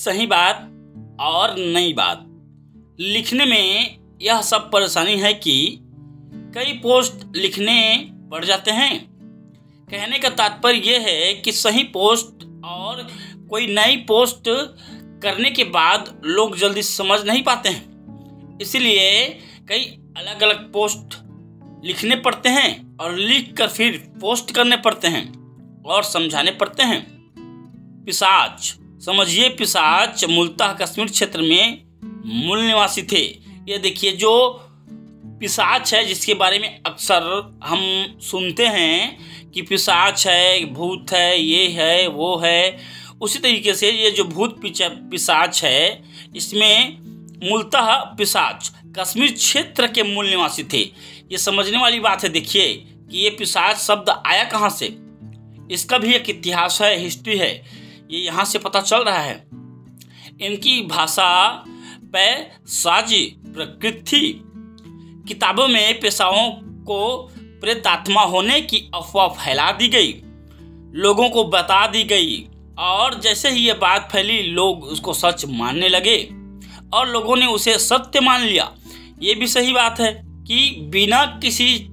सही बात और नई बात लिखने में यह सब परेशानी है कि कई पोस्ट लिखने पड़ जाते हैं। कहने का तात्पर्य यह है कि सही पोस्ट और कोई नई पोस्ट करने के बाद लोग जल्दी समझ नहीं पाते हैं, इसलिए कई अलग अलग पोस्ट लिखने पड़ते हैं और लिख कर फिर पोस्ट करने पड़ते हैं और समझाने पड़ते हैं। पिशाच, समझिए पिशाच मूलतः कश्मीर क्षेत्र में मूल निवासी थे। ये देखिए, जो पिशाच है जिसके बारे में अक्सर हम सुनते हैं कि पिशाच है, भूत है, ये है, वो है, उसी तरीके से ये जो भूत पिशाच है, इसमें मूलतः पिशाच कश्मीर क्षेत्र के मूल निवासी थे। ये समझने वाली बात है। देखिए कि ये पिशाच शब्द आया कहाँ से, इसका भी एक इतिहास है, हिस्ट्री है, ये यहाँ से पता चल रहा है। इनकी भाषा पैशाची प्रकृति थी। किताबों में पेशाओं को प्रेतात्मा होने की अफवाह फैला दी गई, लोगों को बता दी गई, और जैसे ही ये बात फैली लोग उसको सच मानने लगे और लोगों ने उसे सत्य मान लिया। ये भी सही बात है कि बिना किसी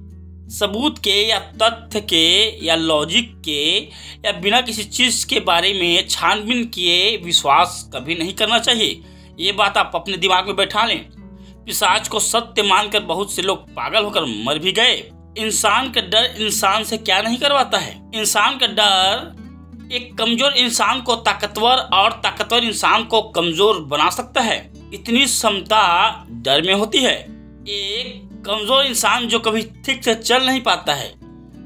सबूत के या तथ्य के या लॉजिक के या बिना किसी चीज़ के बारे में छानबीन किए विश्वास कभी नहीं करना चाहिए। ये बात आप अपने दिमाग में बैठा लें। पिशाच को सत्य मानकर बहुत से लोग पागल होकर मर भी गए। इंसान का डर इंसान से क्या नहीं करवाता है। इंसान का डर एक कमजोर इंसान को ताकतवर और ताकतवर इंसान को कमजोर बना सकता है। इतनी क्षमता डर में होती है। एक कमजोर इंसान जो कभी ठीक से चल नहीं पाता है,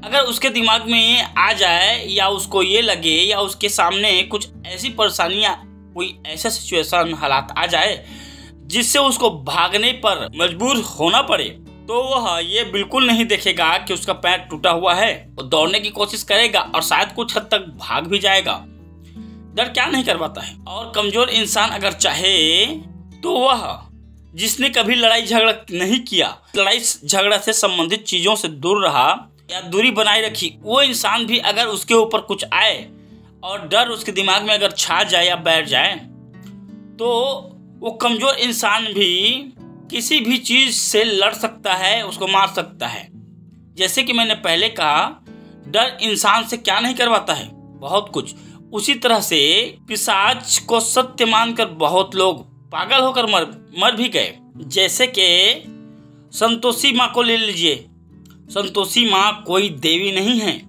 अगर उसके दिमाग में आ जाए या उसको ये लगे या उसके सामने कुछ ऐसी परेशानियां, कोई ऐसा सिचुएशन हालात आ जाए जिससे उसको भागने पर मजबूर होना पड़े, तो वह ये बिल्कुल नहीं देखेगा कि उसका पैर टूटा हुआ है। वो दौड़ने की कोशिश करेगा और शायद कुछ हद तक भाग भी जाएगा। डर क्या नहीं करवाता है। और कमजोर इंसान अगर चाहे तो वह जिसने कभी लड़ाई झगड़ा नहीं किया, लड़ाई झगड़ा से संबंधित चीजों से दूर रहा या दूरी बनाए रखी, वो इंसान भी अगर उसके ऊपर कुछ आए और डर उसके दिमाग में अगर छा जाए या बैठ जाए, तो वो कमजोर इंसान भी किसी भी चीज से लड़ सकता है, उसको मार सकता है। जैसे कि मैंने पहले कहा, डर इंसान से क्या नहीं करवाता है, बहुत कुछ। उसी तरह से पिशाच को सत्य मानकर बहुत लोग पागल होकर मर भी गए। जैसे कि संतोषी माँ को ले लीजिए। संतोषी माँ कोई देवी नहीं है,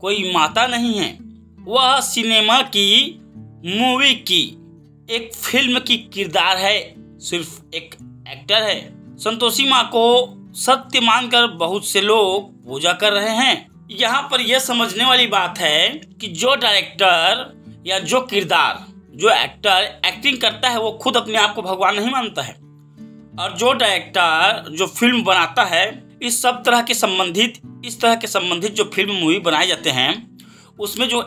कोई माता नहीं है, वह सिनेमा की, मूवी की, एक फिल्म की किरदार है, सिर्फ एक एक्टर है। संतोषी माँ को सत्य मानकर बहुत से लोग पूजा कर रहे हैं। यहाँ पर यह समझने वाली बात है कि जो डायरेक्टर या जो किरदार, जो एक्टर एक्टिंग करता है, वो खुद अपने आप को भगवान नहीं मानता है। और जो डायरेक्टर जो फिल्म बनाता है, इस तरह के संबंधित जो फिल्म मूवी बनाए जाते हैं, उसमें जो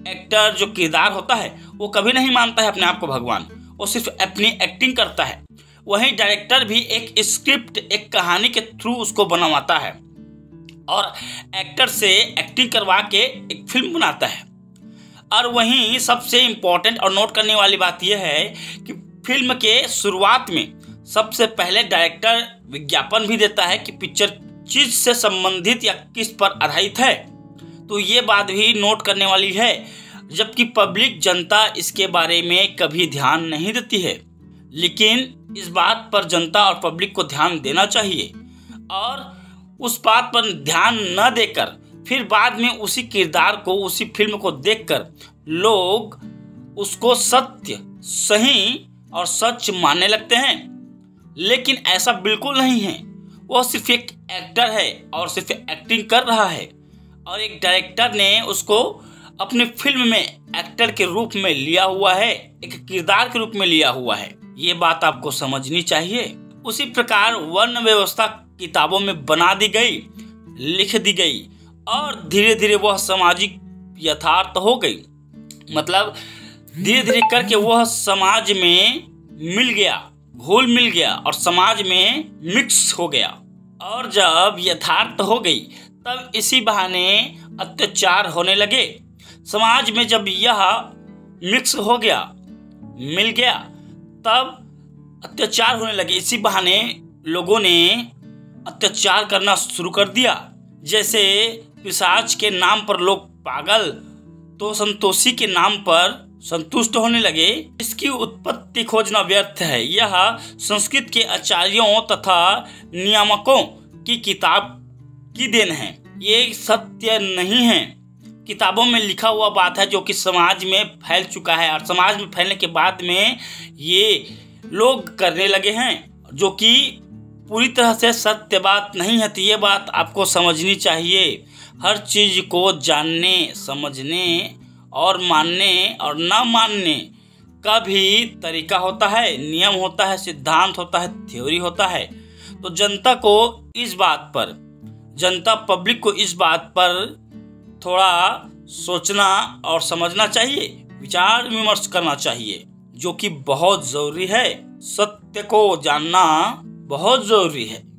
एक्टर जो किरदार होता है, वो कभी नहीं मानता है अपने आप को भगवान, वो सिर्फ अपनी एक्टिंग करता है। वहीं डायरेक्टर भी एक स्क्रिप्ट, एक कहानी के थ्रू उसको बनवाता है और एक्टर से एक्टिंग करवा के एक फिल्म बनाता है। और वहीं सबसे इम्पोर्टेंट और नोट करने वाली बात यह है कि फिल्म के शुरुआत में सबसे पहले डायरेक्टर विज्ञापन भी देता है कि पिक्चर चीज से संबंधित या किस पर आधारित है। तो ये बात भी नोट करने वाली है, जबकि पब्लिक जनता इसके बारे में कभी ध्यान नहीं देती है। लेकिन इस बात पर जनता और पब्लिक को ध्यान देना चाहिए, और उस बात पर ध्यान न देकर फिर बाद में उसी किरदार को, उसी फिल्म को देखकर लोग उसको सत्य, सही और सच मानने लगते हैं। लेकिन ऐसा बिल्कुल नहीं है। वह सिर्फ एक एक्टर है और सिर्फ एक्टिंग कर रहा है, और एक डायरेक्टर ने उसको अपनी फिल्म में एक्टर के रूप में लिया हुआ है, एक किरदार के रूप में लिया हुआ है। ये बात आपको समझनी चाहिए। उसी प्रकार वर्ण व्यवस्था किताबों में बना दी गई, लिख दी गई, और धीरे धीरे वह सामाजिक यथार्थ हो गई। मतलब धीरे धीरे करके वह समाज में मिल गया, घुल मिल गया और समाज में मिक्स हो गया। और जब यथार्थ हो गई तब इसी बहाने अत्याचार होने लगे। समाज में जब यह मिक्स हो गया, मिल गया, तब अत्याचार होने लगे। इसी बहाने लोगों ने अत्याचार करना शुरू कर दिया। जैसे पिशाच के नाम पर लोग पागल, तो संतोषी के नाम पर संतुष्ट होने लगे। इसकी उत्पत्ति खोजना व्यर्थ है। यह संस्कृत के आचार्यों तथा नियामकों की किताब की देन है, ये सत्य नहीं है। किताबों में लिखा हुआ बात है जो कि समाज में फैल चुका है, और समाज में फैलने के बाद में ये लोग करने लगे हैं, जो कि पूरी तरह से सत्य बात नहीं है। तो ये बात आपको समझनी चाहिए। हर चीज़ को जानने, समझने और मानने और ना मानने का भी तरीका होता है, नियम होता है, सिद्धांत होता है, थ्योरी होता है। तो जनता पब्लिक को इस बात पर थोड़ा सोचना और समझना चाहिए, विचार विमर्श करना चाहिए, जो कि बहुत ज़रूरी है। सत्य को जानना बहुत ज़रूरी है।